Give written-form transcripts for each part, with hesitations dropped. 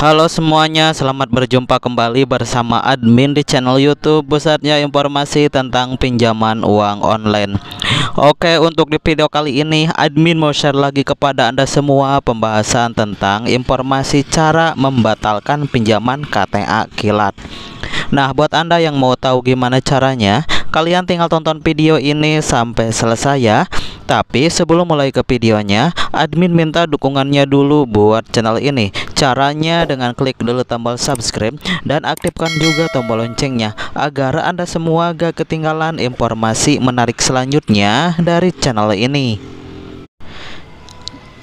Halo semuanya, selamat berjumpa kembali bersama admin di channel YouTube Pusatnya Informasi tentang Pinjaman Uang Online. Oke, untuk di video kali ini admin mau share lagi kepada Anda semua pembahasan tentang informasi cara membatalkan pinjaman KTA Kilat. Nah, buat Anda yang mau tahu gimana caranya, kalian tinggal tonton video ini sampai selesai ya. Tapi sebelum mulai ke videonya, admin minta dukungannya dulu buat channel ini. Caranya dengan klik dulu tombol subscribe dan aktifkan juga tombol loncengnya agar Anda semua gak ketinggalan informasi menarik selanjutnya dari channel ini.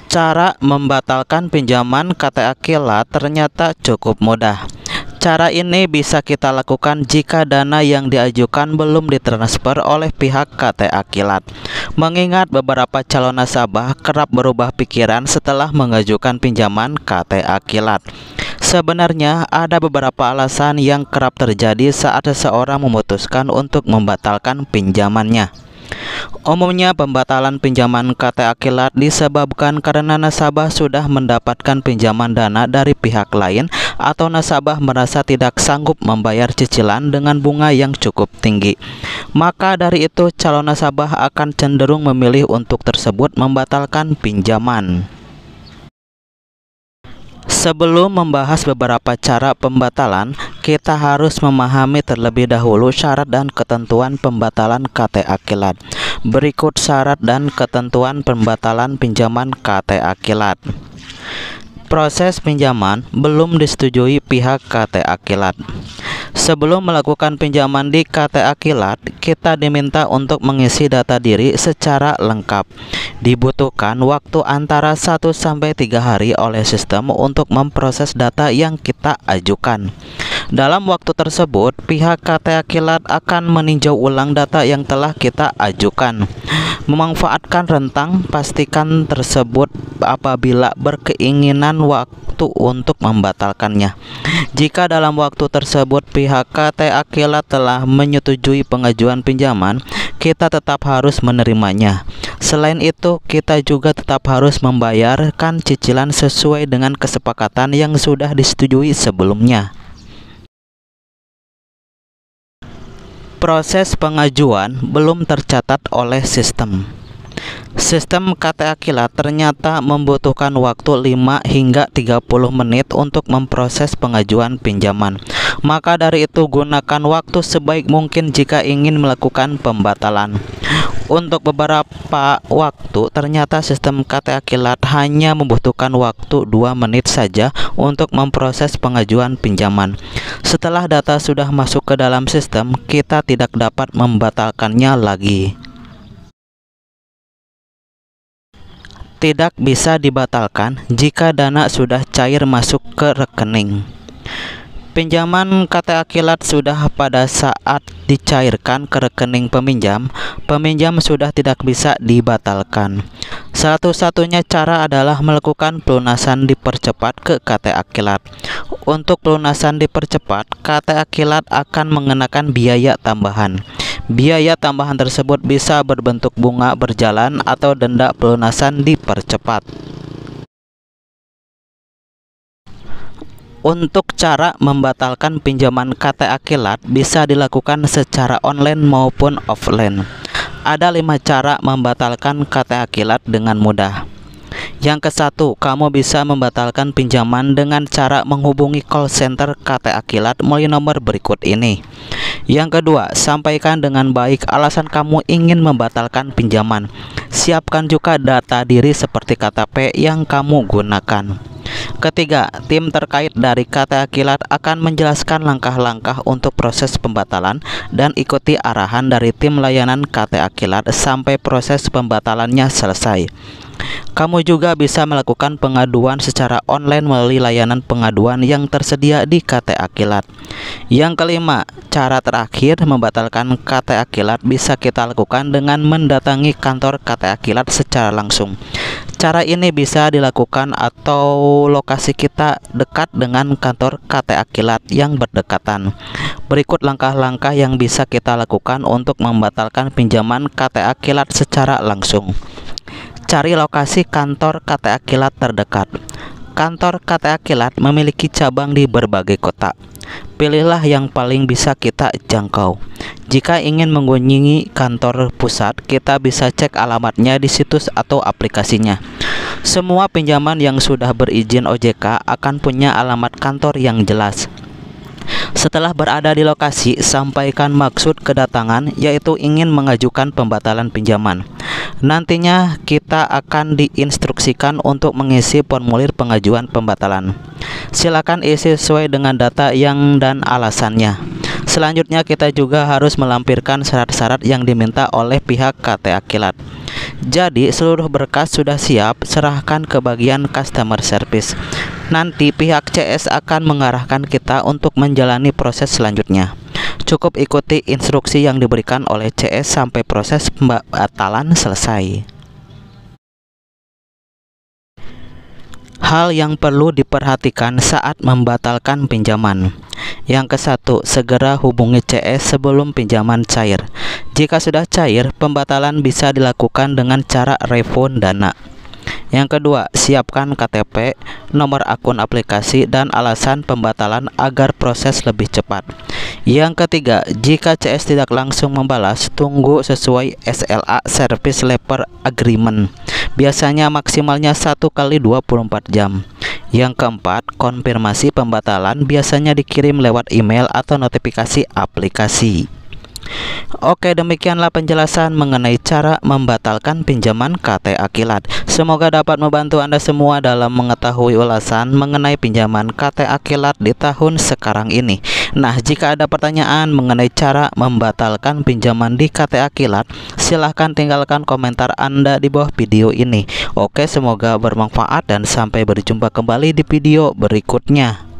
Cara membatalkan pinjaman KTA Kilat ternyata cukup mudah. Cara ini bisa kita lakukan jika dana yang diajukan belum ditransfer oleh pihak KTA Kilat. Mengingat beberapa calon nasabah kerap berubah pikiran setelah mengajukan pinjaman KTA Kilat. Sebenarnya ada beberapa alasan yang kerap terjadi saat seseorang memutuskan untuk membatalkan pinjamannya. Umumnya pembatalan pinjaman KTA Kilat disebabkan karena nasabah sudah mendapatkan pinjaman dana dari pihak lain atau nasabah merasa tidak sanggup membayar cicilan dengan bunga yang cukup tinggi. Maka dari itu calon nasabah akan cenderung memilih untuk tersebut membatalkan pinjaman. Sebelum membahas beberapa cara pembatalan, kita harus memahami terlebih dahulu syarat dan ketentuan pembatalan KTA Kilat. Berikut syarat dan ketentuan pembatalan pinjaman KTA Kilat. Proses pinjaman belum disetujui pihak KTA Kilat. Sebelum melakukan pinjaman di KTA Kilat, kita diminta untuk mengisi data diri secara lengkap. Dibutuhkan waktu antara 1-3 hari oleh sistem untuk memproses data yang kita ajukan. Dalam waktu tersebut, pihak KTA Kilat akan meninjau ulang data yang telah kita ajukan. Memanfaatkan rentang pastikan tersebut apabila berkeinginan waktu untuk membatalkannya. Jika dalam waktu tersebut pihak KTA Kilat telah menyetujui pengajuan pinjaman, kita tetap harus menerimanya. Selain itu, kita juga tetap harus membayarkan cicilan sesuai dengan kesepakatan yang sudah disetujui sebelumnya. Proses pengajuan belum tercatat oleh sistem. Sistem KTA Kilat ternyata membutuhkan waktu 5 hingga 30 menit untuk memproses pengajuan pinjaman. Maka dari itu gunakan waktu sebaik mungkin jika ingin melakukan pembatalan. Untuk beberapa waktu ternyata sistem KTA Kilat hanya membutuhkan waktu 2 menit saja untuk memproses pengajuan pinjaman. Setelah data sudah masuk ke dalam sistem, kita tidak dapat membatalkannya lagi. Tidak bisa dibatalkan jika dana sudah cair masuk ke rekening. Pinjaman KTA Kilat sudah pada saat dicairkan ke rekening peminjam, peminjam sudah tidak bisa dibatalkan. Satu-satunya cara adalah melakukan pelunasan dipercepat ke KTA Kilat. Untuk pelunasan dipercepat, KTA Kilat akan mengenakan biaya tambahan. Biaya tambahan tersebut bisa berbentuk bunga berjalan atau denda pelunasan dipercepat. Untuk cara membatalkan pinjaman KTA Kilat bisa dilakukan secara online maupun offline. Ada 5 cara membatalkan KTA Kilat dengan mudah. Yang ke-1, kamu bisa membatalkan pinjaman dengan cara menghubungi call center KTA Kilat melalui nomor berikut ini. Yang kedua, sampaikan dengan baik alasan kamu ingin membatalkan pinjaman. Siapkan juga data diri seperti KTP yang kamu gunakan. Ketiga, tim terkait dari KTA Kilat akan menjelaskan langkah-langkah untuk proses pembatalan dan ikuti arahan dari tim layanan KTA Kilat sampai proses pembatalannya selesai. Kamu juga bisa melakukan pengaduan secara online melalui layanan pengaduan yang tersedia di KTA Kilat. Yang kelima, cara terakhir membatalkan KTA Kilat bisa kita lakukan dengan mendatangi kantor KTA Kilat secara langsung. Cara ini bisa dilakukan atau lokasi kita dekat dengan kantor KTA Kilat yang berdekatan. Berikut langkah-langkah yang bisa kita lakukan untuk membatalkan pinjaman KTA Kilat secara langsung. Cari lokasi kantor KTA Kilat terdekat. Kantor KTA Kilat memiliki cabang di berbagai kota. Pilihlah yang paling bisa kita jangkau. Jika ingin mengunjungi kantor pusat, kita bisa cek alamatnya di situs atau aplikasinya. Semua pinjaman yang sudah berizin OJK akan punya alamat kantor yang jelas. Setelah berada di lokasi, sampaikan maksud kedatangan, yaitu ingin mengajukan pembatalan pinjaman. Nantinya kita akan diinstruksikan untuk mengisi formulir pengajuan pembatalan. Silakan isi sesuai dengan data dan alasannya. Selanjutnya kita juga harus melampirkan syarat-syarat yang diminta oleh pihak KTA Kilat. Jadi seluruh berkas sudah siap, serahkan ke bagian customer service. Nanti pihak CS akan mengarahkan kita untuk menjalani proses selanjutnya. Cukup ikuti instruksi yang diberikan oleh CS sampai proses pembatalan selesai. Hal yang perlu diperhatikan saat membatalkan pinjaman. Yang ke-1, segera hubungi CS sebelum pinjaman cair. Jika sudah cair, pembatalan bisa dilakukan dengan cara refund dana. Yang kedua, siapkan KTP, nomor akun aplikasi, dan alasan pembatalan agar proses lebih cepat. Yang ketiga, jika CS tidak langsung membalas, tunggu sesuai SLA Service Level Agreement. Biasanya maksimalnya 1 kali 24 jam. Yang keempat, konfirmasi pembatalan biasanya dikirim lewat email atau notifikasi aplikasi. Oke, demikianlah penjelasan mengenai cara membatalkan pinjaman KTA Kilat. Semoga dapat membantu Anda semua dalam mengetahui ulasan mengenai pinjaman KTA Kilat di tahun sekarang ini. Nah, jika ada pertanyaan mengenai cara membatalkan pinjaman di KTA Kilat, silahkan tinggalkan komentar Anda di bawah video ini. Oke, semoga bermanfaat dan sampai berjumpa kembali di video berikutnya.